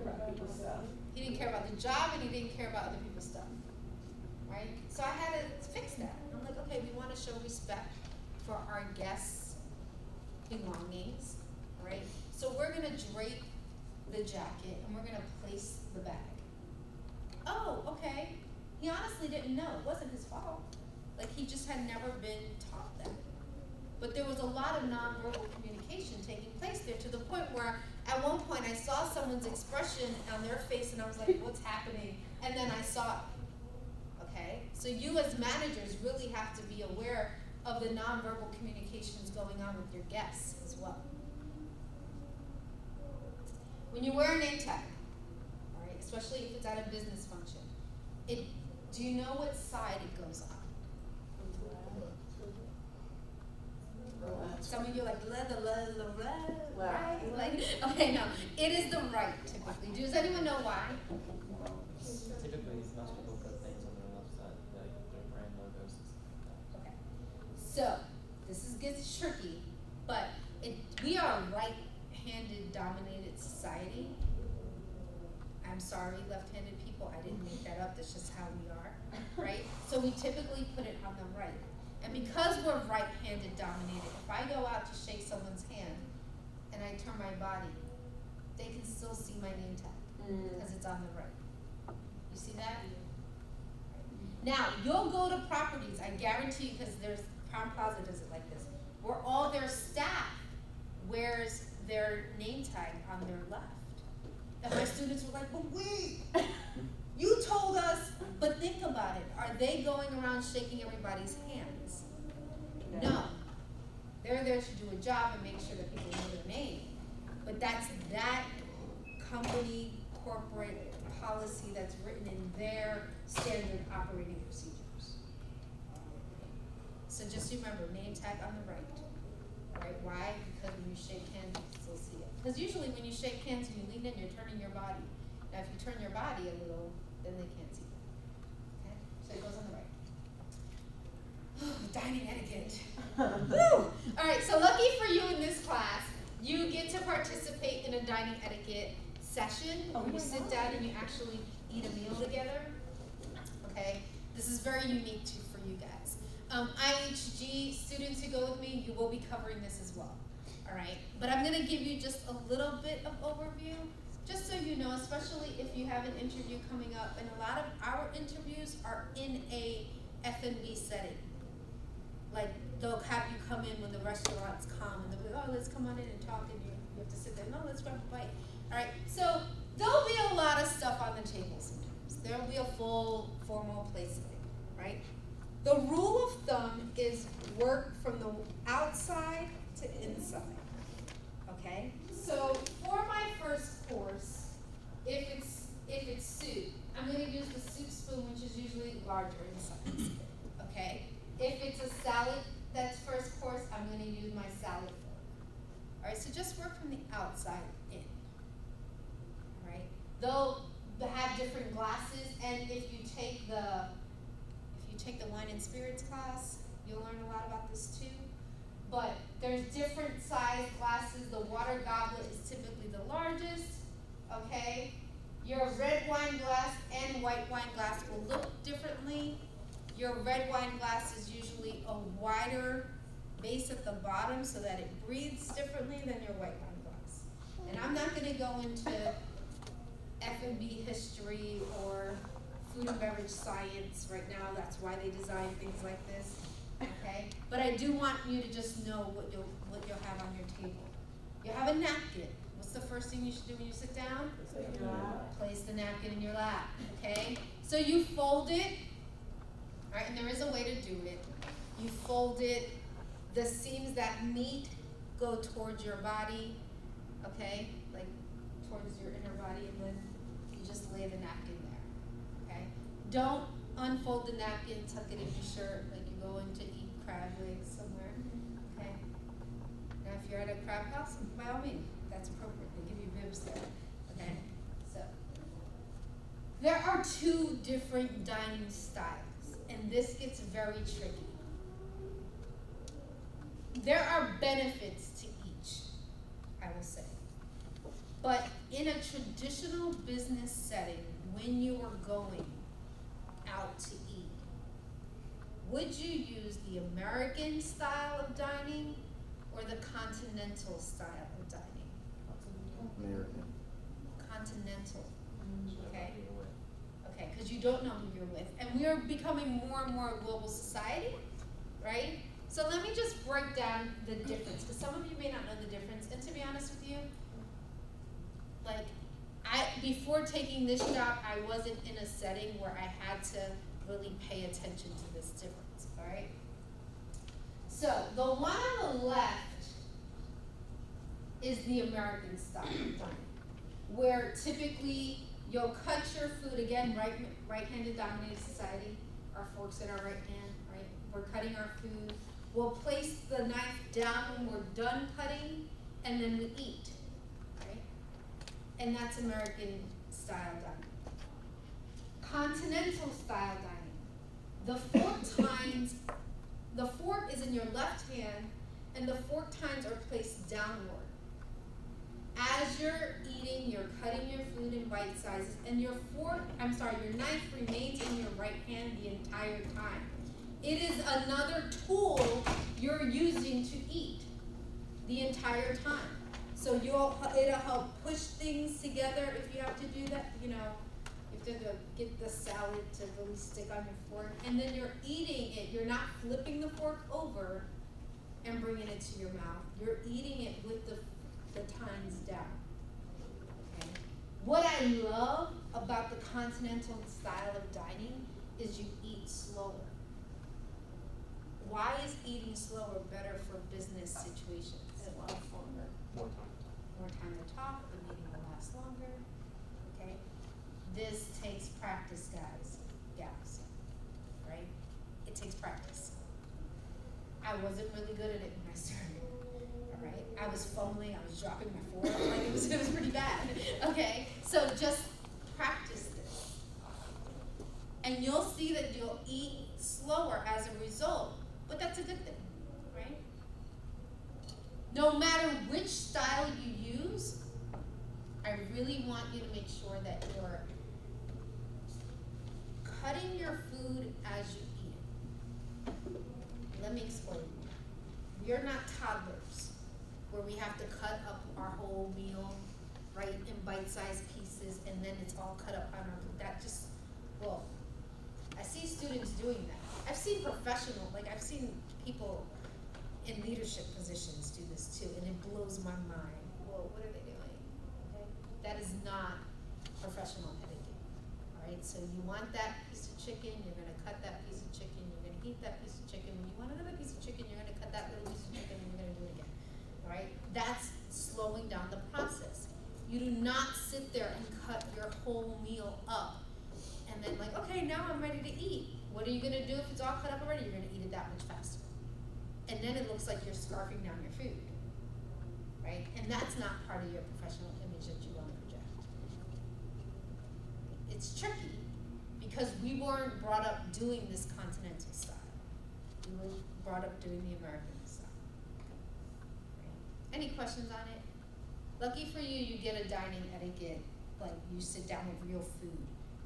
about people's stuff. He didn't care about the job, and he didn't care about other people's stuff, right? So I had to fix that. I'm like, okay, we want to show respect for our guests' belongings, right? So we're gonna drape the jacket, and we're gonna place the bag. Oh, okay. He honestly didn't know. It wasn't his fault. Like, he just had never been taught that. But there was a lot of nonverbal communication taking place there, to the point where at one point I saw someone's expression on their face and I was like, what's happening? And then I saw it. Okay? So you as managers really have to be aware of the nonverbal communications going on with your guests as well. When you wear a name tag, all right, especially if it's at a business function, do you know what side it goes on? Some of you are like, right? Like, okay, no. It is the right, typically. Does anyone know why? Typically, most people put things on their left side, like their brand logos and stuff like that. Okay. So, gets tricky, but we are a right-handed dominated society. I'm sorry, left-handed people, I didn't make that up, that's just how we are, right? So we typically put it on the right. And because we're right-handed dominated, if I go out to shake someone's hand and I turn my body, they can still see my name tag because it's on the right. You see that? Now, you'll go to properties, I guarantee you, because Crown Plaza does it like this, where all their staff wears their name tag on their left. And my students were like, but wait, you told us, but think about it. Are they going around shaking everybody's hands? No. They're there to do a job and make sure that people know their name. But that's that company, corporate policy that's written in their standard operating procedures. So just remember, name tag on the right. Right? Why? Because when you shake hands, you can still see it. Because usually when you shake hands and you lean in, you're turning your body. Now if you turn your body a little, then they can't see it. Okay? So it goes on the right. Dining etiquette. Woo! All right, so lucky for you in this class, you get to participate in a dining etiquette session where you sit down and you actually eat a meal together. Okay? This is very unique for you guys. IHG students who go with me, you will be covering this as well. All right? But I'm going to give you just a little bit of overview, just so you know, especially if you have an interview coming up. And a lot of our interviews are in a F&B setting. Like, they'll have you come in when the restaurants come, and they'll be like, oh, let's come on in and talk, and you have to sit there. No, let's grab a bite. All right? So there'll be a lot of stuff on the table sometimes. There'll be a full formal placement, right? The rule of thumb is work from the outside to inside, okay? So for my first course, if it's soup, I'm going to use the soup spoon, which is usually larger in size, okay? If it's a salad that's first course, I'm going to use my salad fork. All right, so just work from the outside in, all right? They'll have different glasses, and if you take the wine and spirits class, you'll learn a lot about this too. But there's different size glasses. The water goblet is typically the largest, okay? Your red wine glass and white wine glass will look differently. Your red wine glass is usually a wider base at the bottom so that it breathes differently than your white wine glass. And I'm not going to go into F&B history or food and beverage science right now. That's why they design things like this, okay? But I do want you to just know what you'll have on your table. You have a napkin. What's the first thing you should do when you sit down? Place the napkin in your lap, okay? So you fold it, all right, and there is a way to do it. You fold it, the seams that meet go towards your body, okay? Like towards your inner body, and then you just lay the napkin there, okay? Don't unfold the napkin, tuck it in your shirt like you're going to eat crab legs somewhere, okay? Now if you're at a crab house, by all means, that's appropriate. They give you bibs there, okay? So, there are two different dining styles, and this gets very tricky. There are benefits to each, I will say. But in a traditional business setting, when you are going out to eat, would you use the American style of dining or the continental style of dining? American. Continental. Okay. Either way. Okay, because you don't know who you're with. And we are becoming more and more a global society, right? So let me just break down the difference, because some of you may not know the difference. And to be honest with you, like, before taking this job, I wasn't in a setting where I had to really pay attention to this difference, all right? So the one on the left is the American style of dining, where typically you'll cut your food, again, right-handed dominated society, our forks in our right hand, right? We're cutting our food. We'll place the knife down when we're done cutting, and then we eat, right? And that's American style dining. Continental style dining. The fork is in your left hand, and the fork tines are placed downward. As you're eating, you're cutting your food in bite sizes, and your knife remains in your right hand the entire time. It is another tool you're using to eat the entire time. So it'll help push things together if you have to do that. You know, you have to get the salad to really stick on your fork, and then you're eating it. You're not flipping the fork over and bringing it to your mouth. You're eating it with the tines down. Okay. What I love about the continental style of dining is you eat slower. Why is eating slower better for business situations? It lasts longer. More time. More time to talk, the meeting will last longer. Okay? This takes practice, guys, gals. Right? It takes practice. I wasn't really good at it when I started. Alright? I was fumbling, I was dropping my fork, like it was pretty bad. Okay? So just practice this. And you'll see that you'll eat slower as a result. But that's a good thing, right? No matter which style you use, I really want you to make sure that you're cutting your food as you eat it. Let me explain more. We are not toddlers where we have to cut up our whole meal, right, in bite-sized pieces, and then it's all cut up on our, I see students doing that. I've seen I've seen people in leadership positions do this too, and it blows my mind. Well, what are they doing? Okay? That is not professional etiquette. All right, so you want that piece of chicken, you're gonna cut that piece of chicken, you're gonna eat that piece of chicken. When you want another piece of chicken, you're gonna cut that little piece of chicken, and you're gonna do it again. All right, that's slowing down the process. You do not sit there and cut your whole meal up, and then like, okay, now I'm ready to eat. What are you gonna do if it's all cut up already? You're gonna eat it that much faster. And then it looks like you're scarfing down your food, right? And that's not part of your professional image that you wanna project. It's tricky because we weren't brought up doing this continental style. We were brought up doing the American style. Right? Any questions on it? Lucky for you, you get a dining etiquette, like you sit down with real food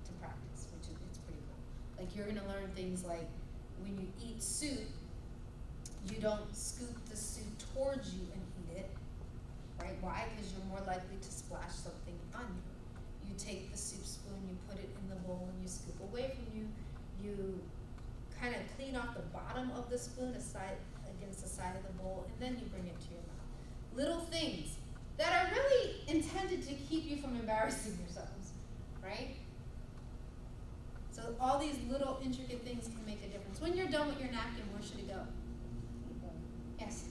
to practice, which is, it's pretty cool. Like you're gonna learn things like when you eat soup, you don't scoop the soup towards you and eat it, right? Why? Because you're more likely to splash something on you. You take the soup spoon, you put it in the bowl, and you scoop away from you. You kind of clean off the bottom of the spoon against the side of the bowl, and then you bring it to your mouth. Little things that are really intended to keep you from embarrassing yourselves, right? So all these little intricate things can make a difference. When you're done with your napkin, where should it go? Yes?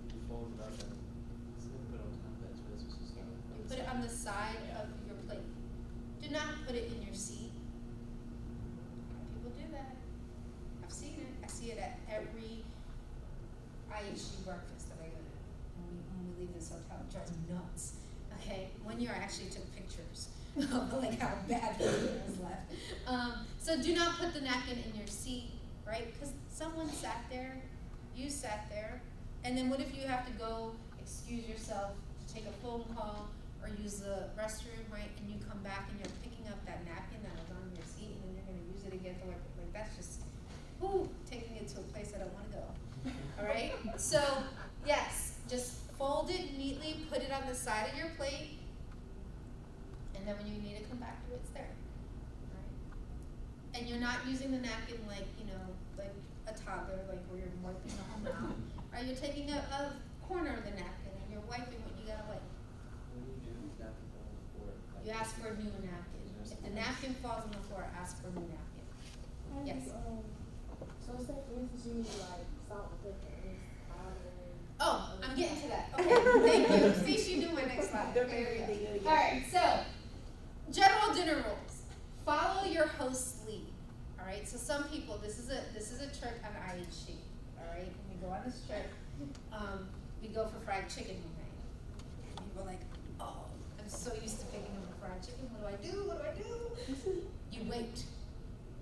It's folded up and it's put on top of that, so it's just not. You put it on the side of your plate. Do not put it in your seat. People do that. I've seen it. I see it at every IHG breakfast that I go to. When we leave this hotel, it drives me nuts. Okay? One year I actually took pictures of like how bad the food was left. So do not put the napkin in your seat, right? Because someone sat there, you sat there, and then what if you have to go excuse yourself, take a phone call, or use the restroom, right? And you come back and you're picking up that napkin that was on your seat, and then you're gonna use it again to like that's just, taking it to a place I don't want to go. All right. So yes, just fold it neatly, put it on the side of your plate, and then when you need to come back to it, it's there. All right. And you're not using the napkin like like a toddler, like where you're wiping the whole mouth. Right? You're taking a corner of the napkin and you're wiping what you gotta wipe. When you do napkin on the floor, like, You ask for a new napkin. If the napkin falls on the floor, ask for a new napkin. Yes. So say for instance you need like salt and pepper and powder. Oh, I'm getting to that. Okay, thank you. See, she knew my next slide. Okay, there we go. All right, so general dinner rules. Follow your host's lead. All right. So some people, this is a trick on IHG. All right. When we go on this trip, we go for fried chicken one night. And people are like, oh, I'm so used to picking up a fried chicken. What do I do? What do I do? You wait.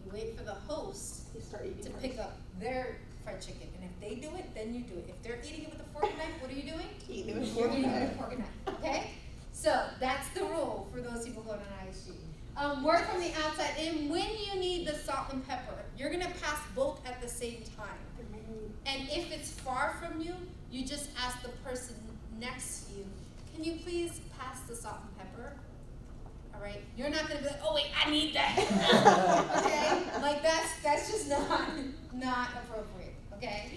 You wait for the host to pick up their fried chicken, and if they do it, then you do it. If they're eating it with a fork and knife, what are you doing? Eating it with You're eating it with a fork and knife. Okay? So that's the rule for those people going on ISG. Work from the outside in. When you need the salt and pepper, you're gonna pass both at the same time. And if it's far from you, you just ask the person next to you, can you please pass the salt and pepper? All right, you're not gonna be like, oh wait, I need that. Okay, like that's just not appropriate. Okay,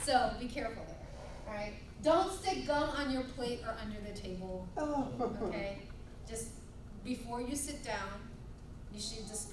so be careful there. All right, don't stick gum on your plate or under the table. Okay, just before you sit down, you should just